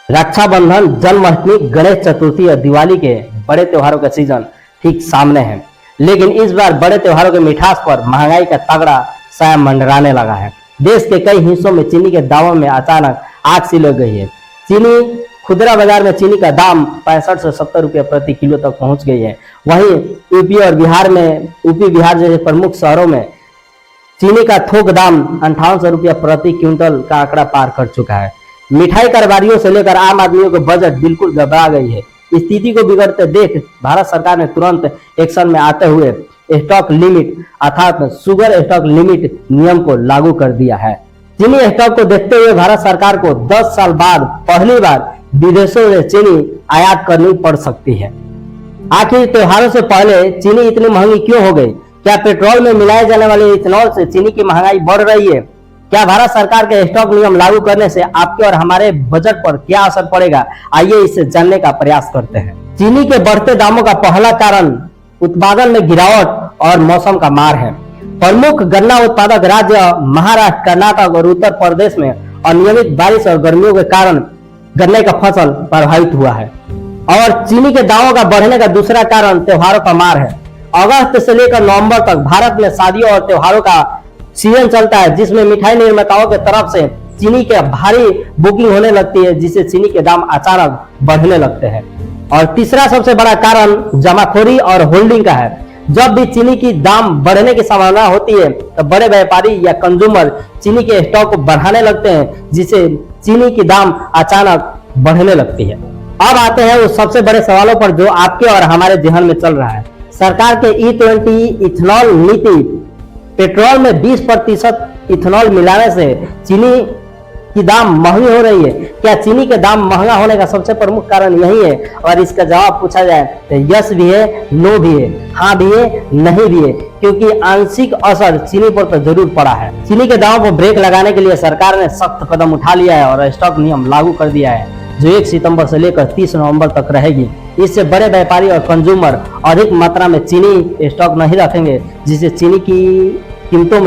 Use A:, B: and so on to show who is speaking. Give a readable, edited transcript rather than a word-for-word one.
A: रक्षाबंधन, जन्माष्टमी, गणेश चतुर्थी और दिवाली के बड़े त्योहारों का सीजन ठीक सामने है, लेकिन इस बार बड़े त्योहारों के मिठास पर महंगाई का तगड़ा साया मंडराने लगा है। देश के कई हिस्सों में चीनी के दामों में अचानक आग सी लग गई है। चीनी खुदरा बाजार में चीनी का दाम 65 से 70 रुपये प्रति किलो तक पहुंच गई है। वहीं यूपी और बिहार जैसे प्रमुख शहरों में चीनी का थोक दाम 5800 रुपया प्रति क्विंटल का आंकड़ा पार कर चुका है। मिठाई कारोबारियों से लेकर आम आदमियों के बजट बिल्कुल गड़बड़ा गई है। स्थिति को बिगड़ते देख भारत सरकार ने तुरंत एक्शन में आते हुए स्टॉक लिमिट अर्थात शुगर स्टॉक लिमिट नियम को लागू कर दिया है। चीनी स्टॉक को देखते हुए भारत सरकार को 10 साल बाद पहली बार विदेशों से चीनी आयात करनी पड़ सकती है। आखिर त्योहारों से पहले चीनी इतनी महंगी क्यों हो गई? क्या पेट्रोल में मिलाए जाने वाले इथेनॉल से चीनी की महंगाई बढ़ रही है? क्या भारत सरकार के स्टॉक नियम लागू करने से आपके और हमारे बजट पर क्या असर पड़ेगा? आइए इसे जानने का प्रयास करते हैं। चीनी के बढ़ते दामों का पहला कारण उत्पादन में गिरावट और मौसम का मार है। प्रमुख गन्ना उत्पादक राज्य महाराष्ट्र, कर्नाटक और उत्तर प्रदेश में अनियमित बारिश और गर्मियों के कारण गन्ने का फसल प्रभावित हुआ है। और चीनी के दामों का बढ़ने का दूसरा कारण त्योहारों का मार है। अगस्त से लेकर नवंबर तक भारत में शादियों और त्योहारों का सीजन चलता है, जिसमें मिठाई निर्माताओं के तरफ से चीनी के भारी बुकिंग होने लगती है, जिससे चीनी के दाम अचानक बढ़ने लगते हैं। और तीसरा सबसे बड़ा कारण जमाखोरी और होल्डिंग का है। जब भी चीनी की दाम बढ़ने की संभावना होती है तो बड़े व्यापारी या कंज्यूमर चीनी के स्टॉक को बढ़ाने लगते हैं, जिससे चीनी की दाम अचानक बढ़ने लगती है। अब आते हैं उस सबसे बड़े सवालों पर जो आपके और हमारे जहन में चल रहा है। सरकार के E20 इथेनॉल नीति, पेट्रोल में 20% इथेनॉल मिलाने से चीनी की दाम महंगी हो रही है। क्या चीनी के दाम महंगा होने का सबसे प्रमुख कारण यही है? और इसका जवाब पूछा जाए तो यस भी है, नो भी है, हाँ भी है, नहीं भी है, क्योंकि आंशिक असर चीनी पर तो जरूर पड़ा है। चीनी के दामों पर ब्रेक लगाने के लिए सरकार ने सख्त कदम उठा लिया है और स्टॉक नियम लागू कर दिया है, जो 1 सितंबर से लेकर 30 नवंबर तक रहेगी। इससे बड़े व्यापारी और कंज्यूमर अधिक मात्रा में चीनी स्टॉक नहीं रखेंगे, जिससे चीनी की कीमतों में